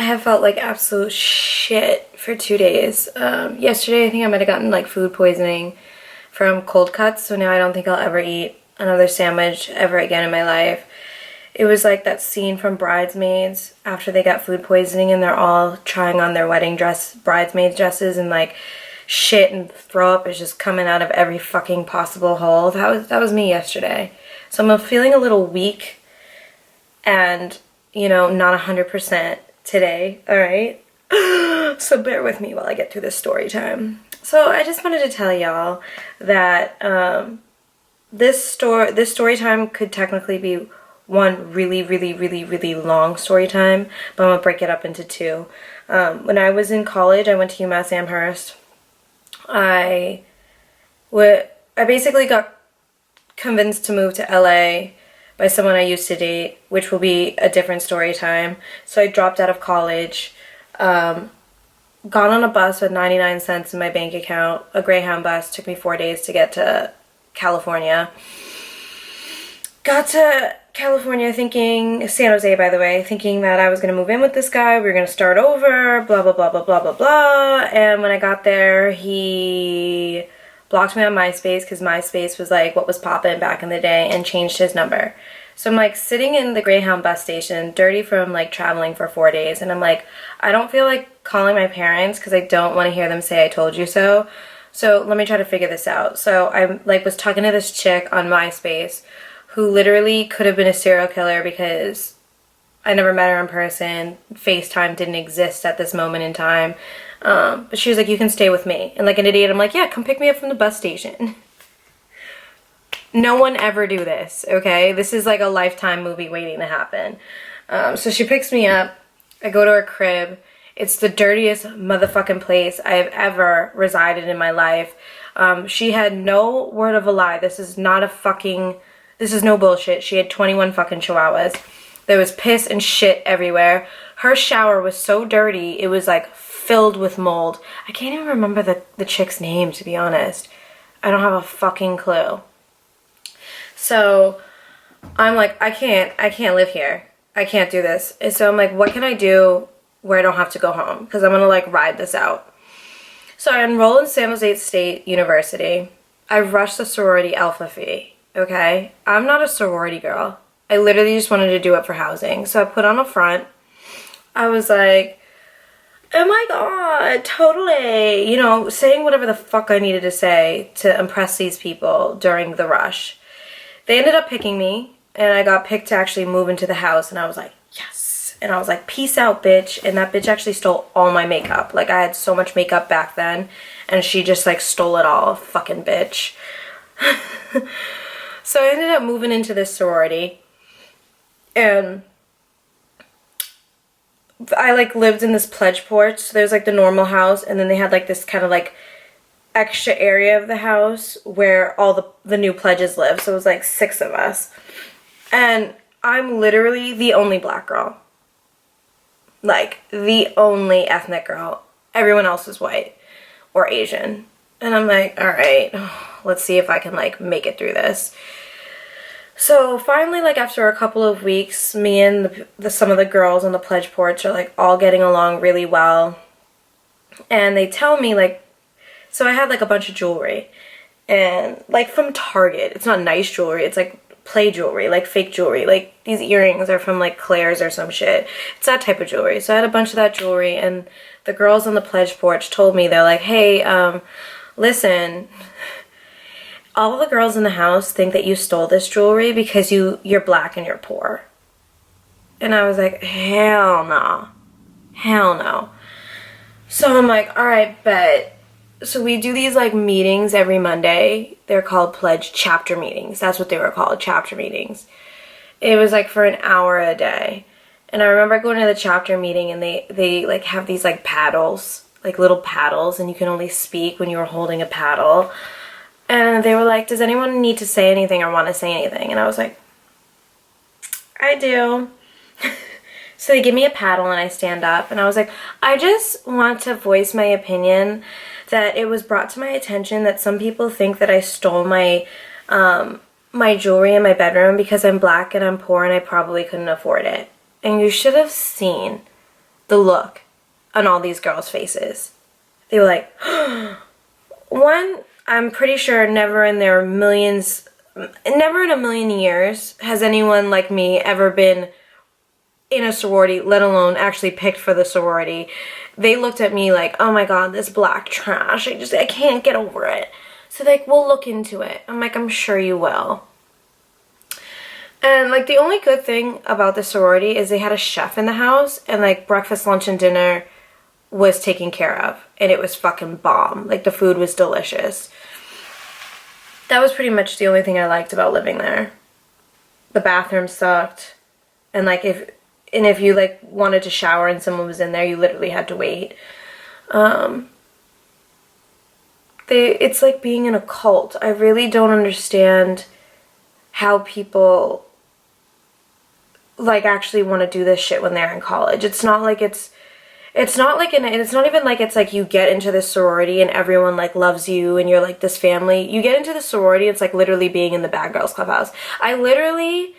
have felt like absolute shit for 2 days. Yesterday I think I might have gotten like food poisoning from cold cuts, so now I don't think I'll ever eat another sandwich ever again in my life. It was like that scene from Bridesmaids after they got food poisoning and they're all trying on their wedding dress, bridesmaid dresses, and like shit and throw up is just coming out of every fucking possible hole. That was me yesterday. So I'm feeling a little weak and, you know, not 100% today, all right? So bear with me while I get through this story time. So I just wanted to tell y'all that this story time could technically be one really long story time, but I'm gonna break it up into two. When I was in college, I went to UMass Amherst. I basically got convinced to move to LA by someone I used to date, which will be a different story time. So I dropped out of college, got on a bus with 99 cents in my bank account, a Greyhound bus. Took me 4 days to get to California. Got to California thinking, San Jose by the way, thinking that I was going to move in with this guy, we were going to start over, blah, blah, blah, blah, blah, blah, blah. And when I got there, he blocked me on MySpace because MySpace was like what was poppin' back in the day, and changed his number. So I'm like sitting in the Greyhound bus station, dirty from like traveling for 4 days, and I'm like, I don't feel like calling my parents because I don't want to hear them say I told you so. So let me try to figure this out. So I like was talking to this chick on MySpace who literally could have been a serial killer because I never met her in person. FaceTime didn't exist at this moment in time. But she was like, you can stay with me. And like an idiot, I'm like, yeah, come pick me up from the bus station. No one ever do this, okay? This is like a Lifetime movie waiting to happen. So she picks me up. I go to her crib. It's the dirtiest motherfucking place I have ever resided in my life. She had no word of a lie. This is no bullshit. She had 21 fucking chihuahuas. There was piss and shit everywhere. Her shower was so dirty, it was like filled with mold. I can't even remember the chick's name, to be honest. I don't have a fucking clue. So I'm like, I can't live here. I can't do this. And so I'm like, what can I do where I don't have to go home? Because I'm gonna like ride this out. So I enroll in San Jose State University. I rush the sorority alpha fee, okay? I'm not a sorority girl. I literally just wanted to do it for housing. So I put on a front. I was like, oh my god, totally. You know, saying whatever the fuck I needed to say to impress these people during the rush. They ended up picking me, and I got picked to actually move into the house, and I was like, yes. And I was like, peace out, bitch. And that bitch actually stole all my makeup. Like, I had so much makeup back then, and she just, like, stole it all. Fucking bitch. So I ended up moving into this sorority, and I, like, lived in this pledge porch. So there's, like, the normal house, and then they had, like, this kind of, like, extra area of the house where all the new pledges live. So it was like 6 of us. And I'm literally the only black girl. Like, the only ethnic girl. Everyone else is white or Asian. And I'm like, all right, let's see if I can, like, make it through this. So finally, like, after a couple of weeks, me and some of the girls on the pledge porch are, like, all getting along really well. And they tell me, like, so I had, like, a bunch of jewelry, and, like, from Target. It's not nice jewelry. It's, like, play jewelry, like, fake jewelry. Like, these earrings are from, like, Claire's or some shit. It's that type of jewelry. So I had a bunch of that jewelry, and the girls on the pledge porch told me, they're like, hey, listen, all the girls in the house think that you stole this jewelry because you're black and you're poor. And I was like, hell no. Hell no. So I'm like, all right, bet. So we do these, like, meetings every Monday. They're called pledge chapter meetings. That's what they were called, chapter meetings. It was, like, for an hour a day. And I remember going to the chapter meeting, and they like, have these, like, paddles, like, little paddles, and you can only speak when you were holding a paddle. And they were like, does anyone need to say anything or want to say anything? And I was like, I do. So they give me a paddle, and I stand up, and I was like, I just want to voice my opinion that it was brought to my attention that some people think that I stole my my jewelry in my bedroom because I'm black and I'm poor and I probably couldn't afford it. And you should have seen the look on all these girls' faces. They were like, one, I'm pretty sure never in a million years has anyone like me ever been in a sorority, let alone actually picked for the sorority. They looked at me like, oh my god, this black trash. I can't get over it. So like, we'll look into it. I'm like, I'm sure you will. And like, the only good thing about the sorority is they had a chef in the house, and like breakfast, lunch, and dinner was taken care of, and it was fucking bomb. Like, the food was delicious. That was pretty much the only thing I liked about living there. The bathroom sucked, and like, if you like wanted to shower and someone was in there, you literally had to wait. It's like being in a cult. I really don't understand how people like actually want to do this shit when they're in college. It's not even like it's like you get into this sorority and everyone like loves you and you're like this family. You get into the sorority, it's like literally being in the Bad Girls Clubhouse. I literally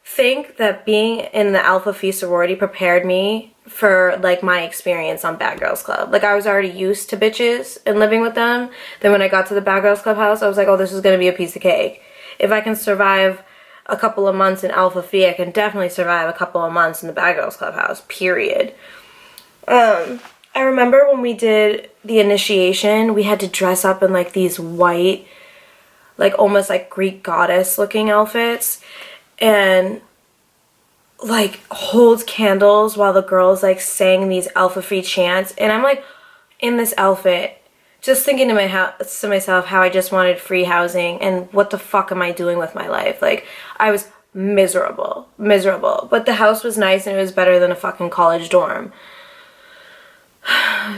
think that being in the Alpha Phi sorority prepared me for like my experience on Bad Girls Club. Like, I was already used to bitches and living with them. Then when I got to the Bad Girls Clubhouse, I was like, oh, this is gonna be a piece of cake. If I can survive a couple of months in Alpha Phi, I can definitely survive a couple of months in the Bad Girls Clubhouse, period. I remember when we did the initiation, we had to dress up in like these white, like almost like Greek goddess looking outfits, and like hold candles while the girls like sang these Alpha Phi chants. And I'm like in this outfit just thinking to myself how I just wanted free housing and what the fuck am I doing with my life. Like, I was miserable, but the house was nice and it was better than a fucking college dorm.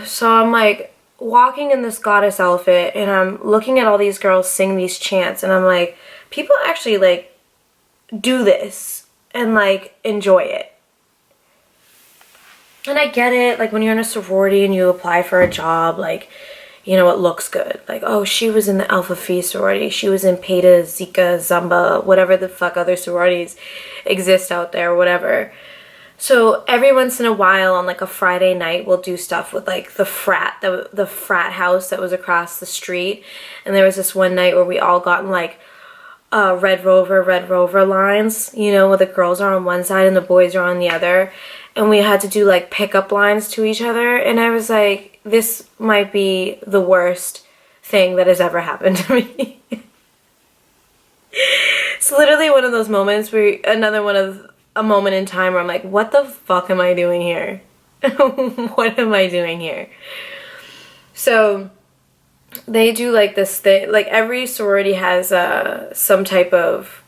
So I'm like walking in this goddess outfit and I'm looking at all these girls sing these chants, and I'm like, people actually like do this and like enjoy it. And I get it, like when you're in a sorority and you apply for a job, like, you know, it looks good. Like, oh, she was in the Alpha Phi sorority, she was in Peta, Zika, Zumba, whatever the fuck other sororities exist out there, whatever. So every once in a while on like a Friday night, we'll do stuff with like the frat house that was across the street. And there was this one night where we all got in like Red Rover lines, you know, where the girls are on one side and the boys are on the other. And we had to do like pickup lines to each other. And I was like, this might be the worst thing that has ever happened to me. It's literally one of those moments where a moment in time where I'm like, what the fuck am I doing here? What am I doing here? So they do like this thing, like every sorority has some type of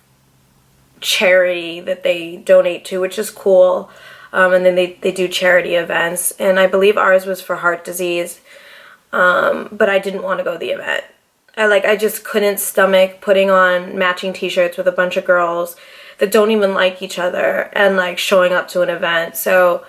charity that they donate to, which is cool. And then they do charity events, and I believe ours was for heart disease, but I didn't want to go to the event. I just couldn't stomach putting on matching t-shirts with a bunch of girls that don't even like each other and like showing up to an event. So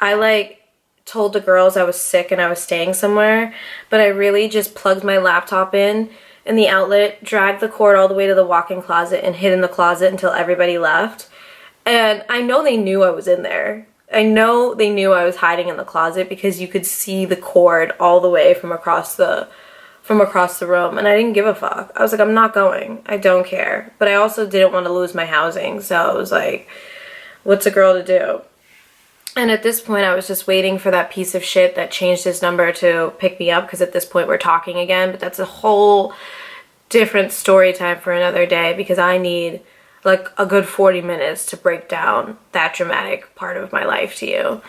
I like told the girls I was sick and I was staying somewhere, but I really just plugged my laptop in the outlet, dragged the cord all the way to the walk-in closet and hid in the closet until everybody left. And I know they knew I was in there. I know they knew I was hiding in the closet because you could see the cord all the way from across the room, and I didn't give a fuck. I was like, I'm not going. I don't care. But I also didn't want to lose my housing, so I was like, what's a girl to do? And at this point, I was just waiting for that piece of shit that changed his number to pick me up, because at this point we're talking again, but that's a whole different story time for another day, because I need like a good 40 minutes to break down that dramatic part of my life to you.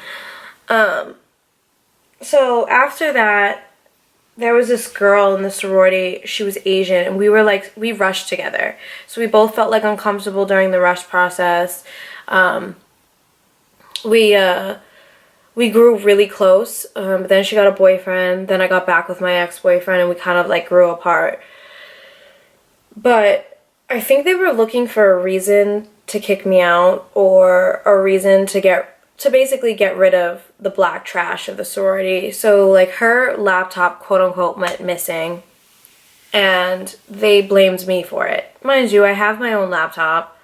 So after that, there was this girl in the sorority, she was Asian, and we rushed together. So we both felt like uncomfortable during the rush process. We grew really close, but then she got a boyfriend, then I got back with my ex-boyfriend, and we kind of like grew apart. But I think they were looking for a reason to kick me out, or a reason to basically get rid of the black trash of the sorority. So like her laptop quote unquote went missing, and they blamed me for it. Mind you, I have my own laptop.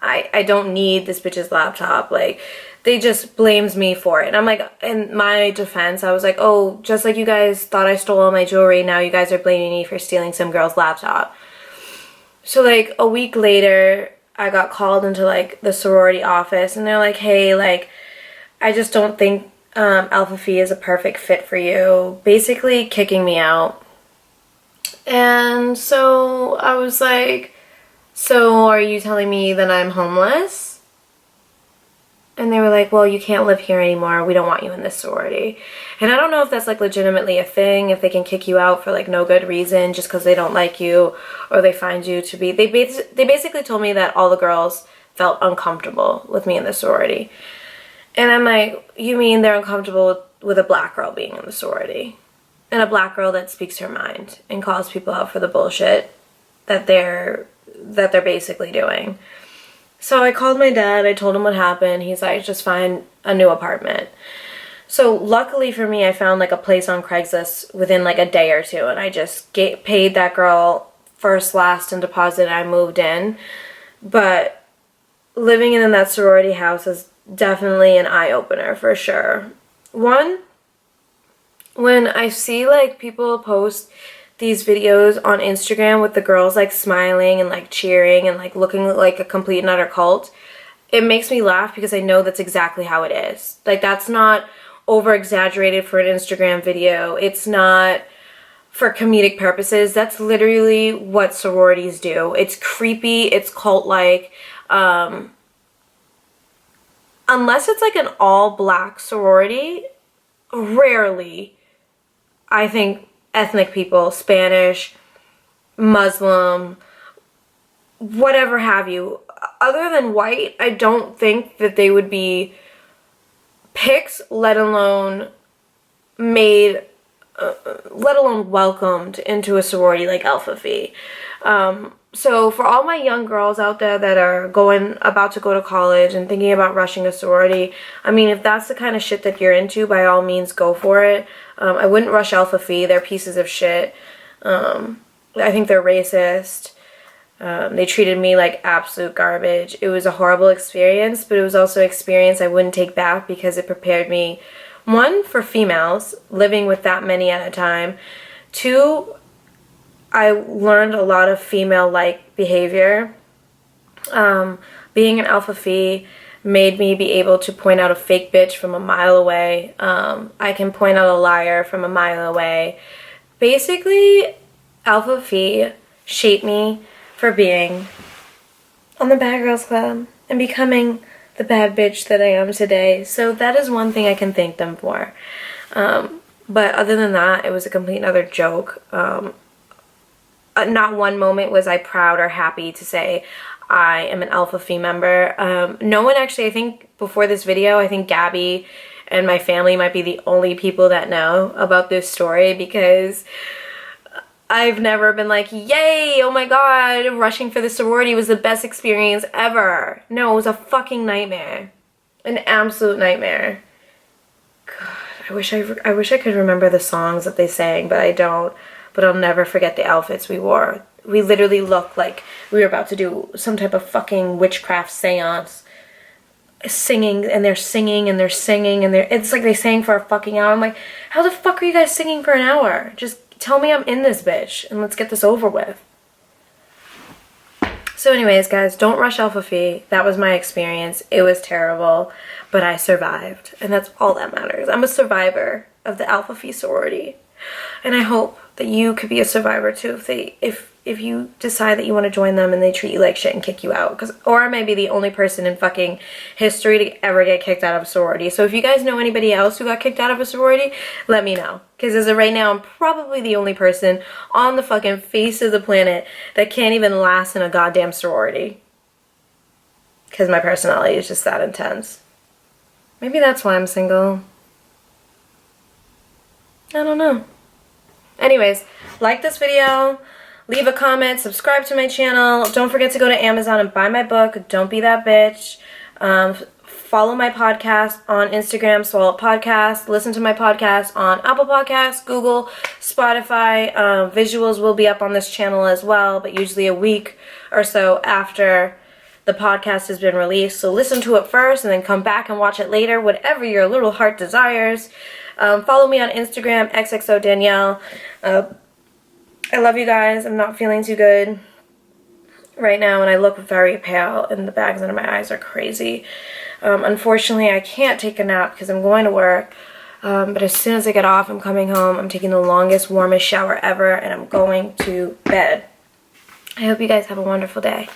I don't need this bitch's laptop. Like, they just blames me for it. And I'm like, in my defense, I was like, oh, just like you guys thought I stole all my jewelry, now you guys are blaming me for stealing some girl's laptop. So like a week later, I got called into like the sorority office, and they're like, hey, like, I just don't think Alpha Phi is a perfect fit for you, basically kicking me out. And so I was like, so are you telling me that I'm homeless? And they were like, well, you can't live here anymore. We don't want you in this sorority. And I don't know if that's like legitimately a thing, if they can kick you out for like no good reason just because they don't like you or they find you to be... They basically told me that all the girls felt uncomfortable with me in the sorority. And I'm like, you mean they're uncomfortable with a black girl being in the sorority? And a black girl that speaks her mind and calls people out for the bullshit that they're basically doing. So I called my dad, I told him what happened. He's like, just find a new apartment. So luckily for me, I found like a place on Craigslist within like a day or two, and I just paid that girl first, last, and deposit, and I moved in. But living in that sorority house is definitely an eye-opener for sure. One, when I see like people post these videos on Instagram with the girls like smiling and like cheering and like looking like a complete and utter cult, it makes me laugh because I know that's exactly how it is. Like, that's not over exaggerated for an Instagram video. It's not for comedic purposes. That's literally what sororities do. It's creepy, it's cult-like. Unless it's like an all-black sorority, rarely, I think, ethnic people, Spanish, Muslim, whatever have you, other than white, I don't think that they would be picked, let alone made, let alone welcomed into a sorority like Alpha Phi. So for all my young girls out there that are about to go to college and thinking about rushing a sorority, I mean, if that's the kind of shit that you're into, by all means, go for it. I wouldn't rush Alpha Phi. They're pieces of shit. I think they're racist. They treated me like absolute garbage. It was a horrible experience, but it was also an experience I wouldn't take back because it prepared me, one, for females, living with that many at a time. Two, I learned a lot of female-like behavior. Being an Alpha Phi made me be able to point out a fake bitch from a mile away. I can point out a liar from a mile away. Basically, Alpha Phi shaped me for being on the Bad Girls Club and becoming the bad bitch that I am today. So that is one thing I can thank them for. But other than that, it was a complete and utter joke. Not one moment was I proud or happy to say I am an Alpha Phi member. No one actually, I think before this video, I think Gabby and my family might be the only people that know about this story, because I've never been like, yay, oh my god, rushing for the sorority was the best experience ever. No, it was a fucking nightmare. An absolute nightmare. God, I wish I could remember the songs that they sang, but I don't. But I'll never forget the outfits we wore. We literally looked like we were about to do some type of fucking witchcraft seance. Singing, and they're singing, and they're singing, and it's like they sang for a fucking hour. I'm like, how the fuck are you guys singing for an hour? Just tell me I'm in this bitch, and let's get this over with. So anyways, guys, don't rush Alpha Phi. That was my experience. It was terrible, but I survived, and that's all that matters. I'm a survivor of the Alpha Phi sorority, and I hope that you could be a survivor too if you decide that you want to join them and they treat you like shit and kick you out. Or I may be the only person in fucking history to ever get kicked out of a sorority. So if you guys know anybody else who got kicked out of a sorority, let me know. Because as of right now, I'm probably the only person on the fucking face of the planet that can't even last in a goddamn sorority. Because my personality is just that intense. Maybe that's why I'm single. I don't know. Anyways, like this video, leave a comment, subscribe to my channel. Don't forget to go to Amazon and buy my book, Don't Be That Bitch. Follow my podcast on Instagram, Swallow It Podcast. Listen to my podcast on Apple Podcasts, Google, Spotify. Visuals will be up on this channel as well, but usually a week or so after the podcast has been released. So listen to it first and then come back and watch it later, whatever your little heart desires. Follow me on Instagram, XXO Danielle. I love you guys. I'm not feeling too good right now, and I look very pale, and the bags under my eyes are crazy. Unfortunately, I can't take a nap because I'm going to work. But as soon as I get off, I'm coming home. I'm taking the longest, warmest shower ever, and I'm going to bed. I hope you guys have a wonderful day.